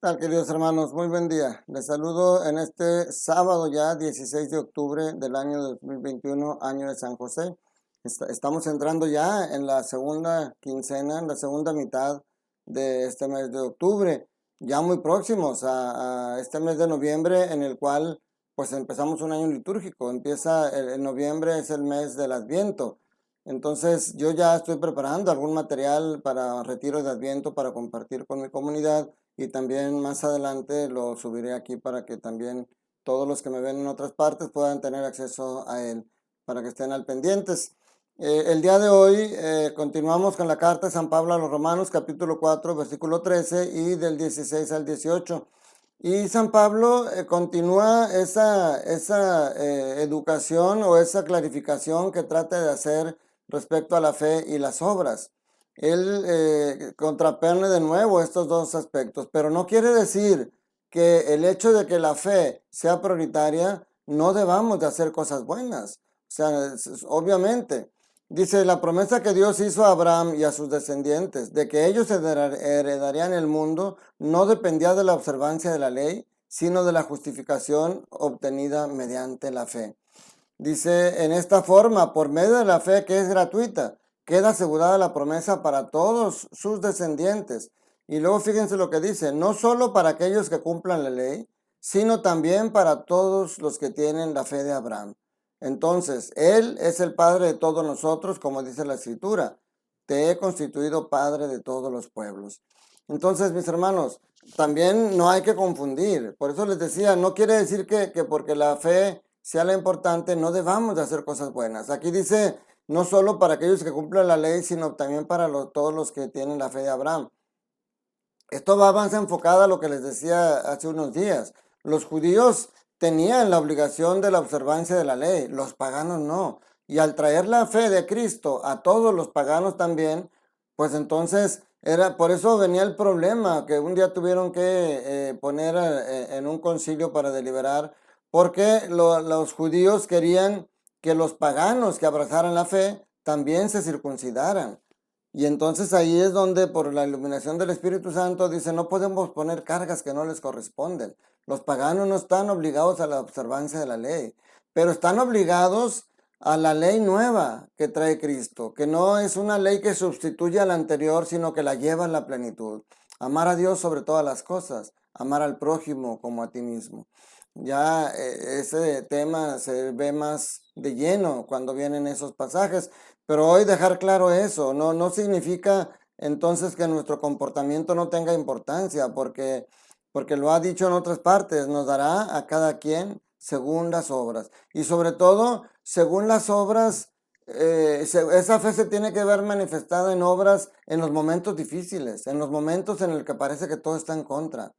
Tal, queridos hermanos, muy buen día. Les saludo en este sábado ya, 16 de octubre del año 2021, año de San José. Estamos entrando ya en la segunda quincena, en la segunda mitad de este mes de octubre, ya muy próximos a este mes de noviembre, en el cual pues empezamos un año litúrgico. Empieza el noviembre, es el mes del Adviento. Entonces yo ya estoy preparando algún material para retiro de Adviento para compartir con mi comunidad, y también más adelante lo subiré aquí para que también todos los que me ven en otras partes puedan tener acceso a él, para que estén al pendientes. El día de hoy continuamos con la carta de San Pablo a los Romanos, capítulo 4, versículo 13 y del 16 al 18. Y San Pablo continúa esa educación o esa clarificación que trata de hacer respecto a la fe y las obras. Él contrapone de nuevo estos dos aspectos, pero no quiere decir que el hecho de que la fe sea prioritaria no debamos de hacer cosas buenas. O sea, obviamente, dice la promesa que Dios hizo a Abraham y a sus descendientes de que ellos heredarían el mundo no dependía de la observancia de la ley, sino de la justificación obtenida mediante la fe. Dice, en esta forma, por medio de la fe que es gratuita, queda asegurada la promesa para todos sus descendientes. Y luego fíjense lo que dice, no solo para aquellos que cumplan la ley, sino también para todos los que tienen la fe de Abraham. Entonces, Él es el Padre de todos nosotros, como dice la Escritura. Te he constituido Padre de todos los pueblos. Entonces, mis hermanos, también no hay que confundir. Por eso les decía, no quiere decir que porque la fe sea la importante, no debamos de hacer cosas buenas. Aquí dice, no solo para aquellos que cumplen la ley, sino también para todos los que tienen la fe de Abraham. Esto va más enfocado a lo que les decía hace unos días. Los judíos tenían la obligación de la observancia de la ley, los paganos no. Y al traer la fe de Cristo a todos los paganos también, pues entonces por eso venía el problema que un día tuvieron que poner en un concilio para deliberar, porque los judíos querían que los paganos que abrazaran la fe también se circuncidaran. Y entonces ahí es donde por la iluminación del Espíritu Santo dice, no podemos poner cargas que no les corresponden. Los paganos no están obligados a la observancia de la ley, pero están obligados a la ley nueva que trae Cristo, que no es una ley que sustituye a la anterior, sino que la lleva a la plenitud. Amar a Dios sobre todas las cosas, amar al prójimo como a ti mismo. Ya ese tema se ve más de lleno cuando vienen esos pasajes, pero hoy dejar claro eso, no significa entonces que nuestro comportamiento no tenga importancia, porque lo ha dicho en otras partes, nos dará a cada quien según las obras. Y sobre todo, según las obras, esa fe se tiene que ver manifestada en obras en los momentos difíciles, en los momentos en el que parece que todo está en contra.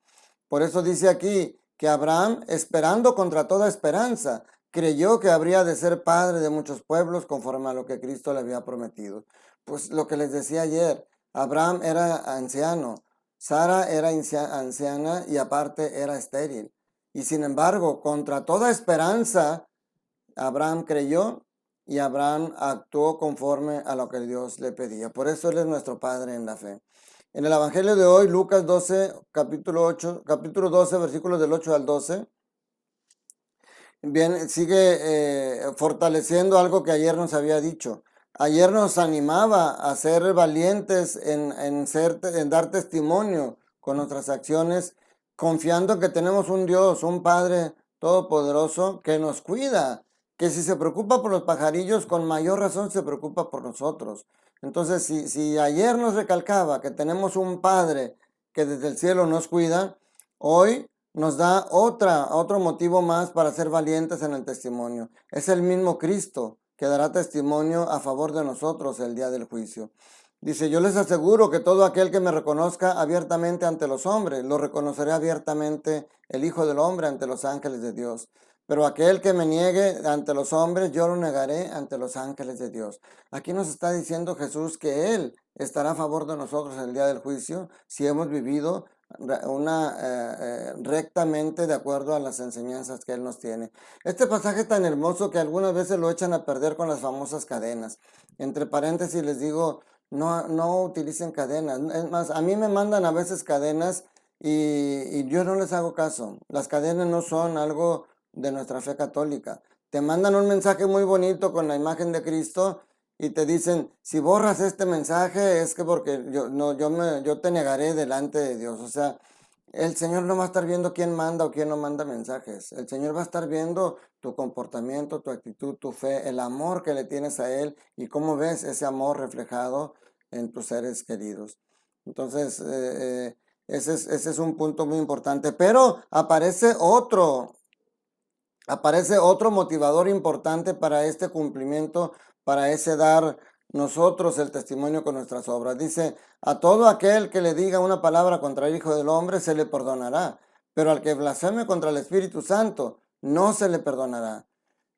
Por eso dice aquí que Abraham, esperando contra toda esperanza, creyó que habría de ser padre de muchos pueblos conforme a lo que Cristo le había prometido. Pues lo que les decía ayer, Abraham era anciano, Sara era anciana y aparte era estéril. Y sin embargo, contra toda esperanza, Abraham creyó y Abraham actuó conforme a lo que Dios le pedía. Por eso Él es nuestro Padre en la fe. En el Evangelio de hoy, Lucas 12, capítulo 12, versículos del 8 al 12, bien, sigue fortaleciendo algo que ayer nos había dicho. Ayer nos animaba a ser valientes en dar testimonio con nuestras acciones, confiando que tenemos un Dios, un Padre todopoderoso que nos cuida, que si se preocupa por los pajarillos, con mayor razón se preocupa por nosotros. Entonces, si ayer nos recalcaba que tenemos un Padre que desde el cielo nos cuida, hoy nos da otro motivo más para ser valientes en el testimonio. Es el mismo Cristo que dará testimonio a favor de nosotros el día del juicio. Dice, yo les aseguro que todo aquel que me reconozca abiertamente ante los hombres, lo reconoceré abiertamente el Hijo del Hombre ante los ángeles de Dios. Pero aquel que me niegue ante los hombres, yo lo negaré ante los ángeles de Dios. Aquí nos está diciendo Jesús que Él estará a favor de nosotros el día del juicio si hemos vivido rectamente de acuerdo a las enseñanzas que Él nos tiene. Este pasaje es tan hermoso que algunas veces lo echan a perder con las famosas cadenas. Entre paréntesis les digo, no utilicen cadenas. Es más, a mí me mandan a veces cadenas y yo no les hago caso. Las cadenas no son algo de nuestra fe católica. Te mandan un mensaje muy bonito con la imagen de Cristo y te dicen, si borras este mensaje es que porque yo te negaré delante de Dios. O sea, el Señor no va a estar viendo quién manda o quién no manda mensajes. El Señor va a estar viendo tu comportamiento, tu actitud, tu fe, el amor que le tienes a Él y cómo ves ese amor reflejado en tus seres queridos. Entonces, ese es un punto muy importante. Pero aparece otro motivador importante para este cumplimiento, para ese dar nosotros el testimonio con nuestras obras. Dice, a todo aquel que le diga una palabra contra el Hijo del Hombre se le perdonará, pero al que blasfeme contra el Espíritu Santo no se le perdonará.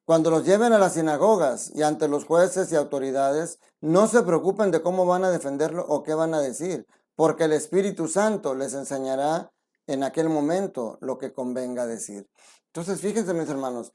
Cuando los lleven a las sinagogas y ante los jueces y autoridades, no se preocupen de cómo van a defenderlo o qué van a decir, porque el Espíritu Santo les enseñará en aquel momento lo que convenga decir. Entonces, fíjense, mis hermanos,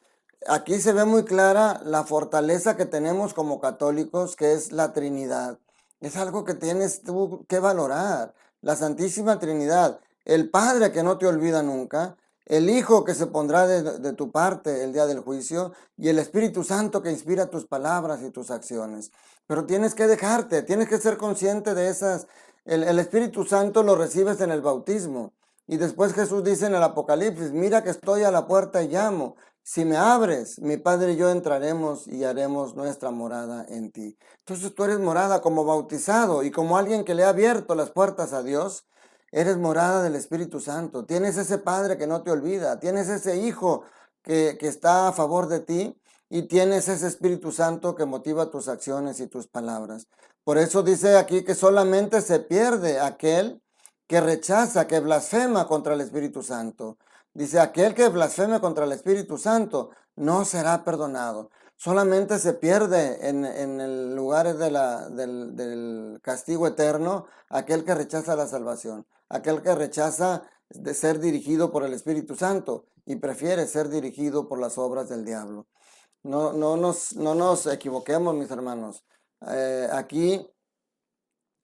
aquí se ve muy clara la fortaleza que tenemos como católicos, que es la Trinidad. Es algo que tienes tú que valorar. La Santísima Trinidad, el Padre que no te olvida nunca, el Hijo que se pondrá de tu parte el día del juicio y el Espíritu Santo que inspira tus palabras y tus acciones. Pero tienes que dejarte, tienes que ser consciente de esas. El Espíritu Santo lo recibes en el bautismo. Y después Jesús dice en el Apocalipsis, mira que estoy a la puerta y llamo. Si me abres, mi Padre y yo entraremos y haremos nuestra morada en ti. Entonces tú eres morada como bautizado y como alguien que le ha abierto las puertas a Dios. Eres morada del Espíritu Santo. Tienes ese Padre que no te olvida. Tienes ese Hijo que está a favor de ti. Y tienes ese Espíritu Santo que motiva tus acciones y tus palabras. Por eso dice aquí que solamente se pierde aquel que rechaza, que blasfema contra el Espíritu Santo. Dice, aquel que blasfeme contra el Espíritu Santo no será perdonado. Solamente se pierde en el lugar del castigo eterno aquel que rechaza la salvación, aquel que rechaza de ser dirigido por el Espíritu Santo y prefiere ser dirigido por las obras del diablo. No nos equivoquemos, mis hermanos. Aquí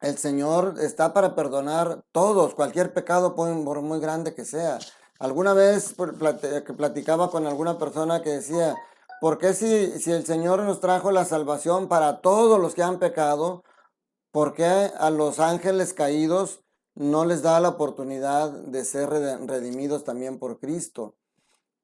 el Señor está para perdonar todos, cualquier pecado, por muy grande que sea. Alguna vez platicaba con alguna persona que decía, ¿por qué si el Señor nos trajo la salvación para todos los que han pecado, por qué a los ángeles caídos no les da la oportunidad de ser redimidos también por Cristo?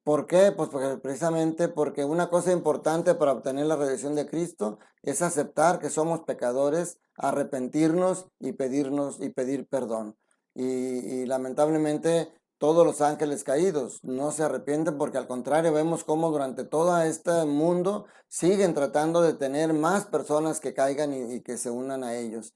¿Por qué? Pues precisamente porque una cosa importante para obtener la redención de Cristo es aceptar que somos pecadores, arrepentirnos y pedir perdón. Y lamentablemente todos los ángeles caídos no se arrepienten porque al contrario vemos cómo durante todo este mundo siguen tratando de tener más personas que caigan y que se unan a ellos.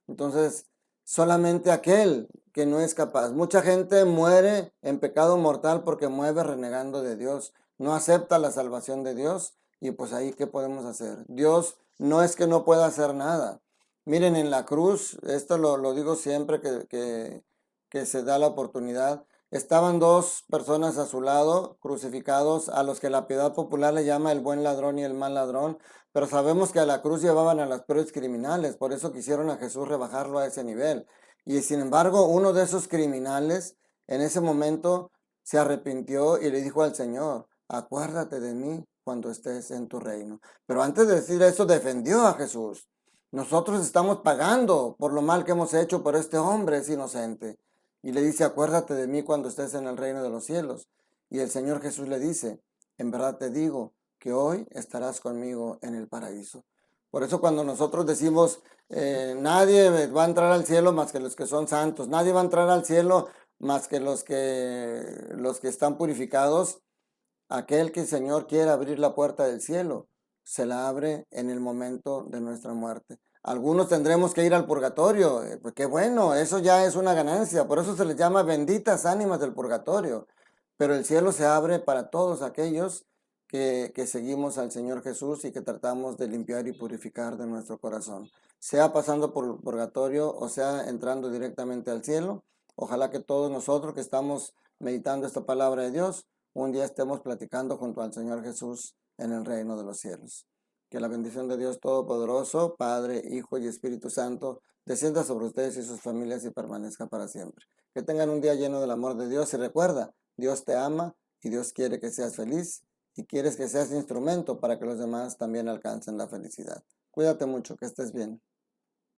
Entonces, solamente aquel que no es capaz. Mucha gente muere en pecado mortal porque muere renegando de Dios, no acepta la salvación de Dios y pues ahí ¿qué podemos hacer? Dios no es que no pueda hacer nada. Miren, en la cruz, esto lo digo siempre que se da la oportunidad, estaban dos personas a su lado, crucificados, a los que la piedad popular le llama el buen ladrón y el mal ladrón, pero sabemos que a la cruz llevaban a los peores criminales, por eso quisieron a Jesús rebajarlo a ese nivel. Y sin embargo, uno de esos criminales en ese momento se arrepintió y le dijo al Señor, acuérdate de mí cuando estés en tu reino. Pero antes de decir eso, defendió a Jesús. Nosotros estamos pagando por lo mal que hemos hecho, pero este hombre es inocente. Y le dice, acuérdate de mí cuando estés en el reino de los cielos. Y el Señor Jesús le dice, en verdad te digo que hoy estarás conmigo en el paraíso. Por eso cuando nosotros decimos, nadie va a entrar al cielo más que los que son santos, nadie va a entrar al cielo más que los que están purificados, aquel que el Señor quiere abrir la puerta del cielo, se la abre en el momento de nuestra muerte. Algunos tendremos que ir al purgatorio, pues qué bueno, eso ya es una ganancia, por eso se les llama benditas ánimas del purgatorio. Pero el cielo se abre para todos aquellos que seguimos al Señor Jesús y que tratamos de limpiar y purificar de nuestro corazón. Sea pasando por el purgatorio o sea entrando directamente al cielo. Ojalá que todos nosotros que estamos meditando esta palabra de Dios, un día estemos platicando junto al Señor Jesús en el reino de los cielos. Que la bendición de Dios Todopoderoso, Padre, Hijo y Espíritu Santo, descienda sobre ustedes y sus familias y permanezca para siempre. Que tengan un día lleno del amor de Dios y recuerda, Dios te ama y Dios quiere que seas feliz y quieres que seas instrumento para que los demás también alcancen la felicidad. Cuídate mucho, que estés bien.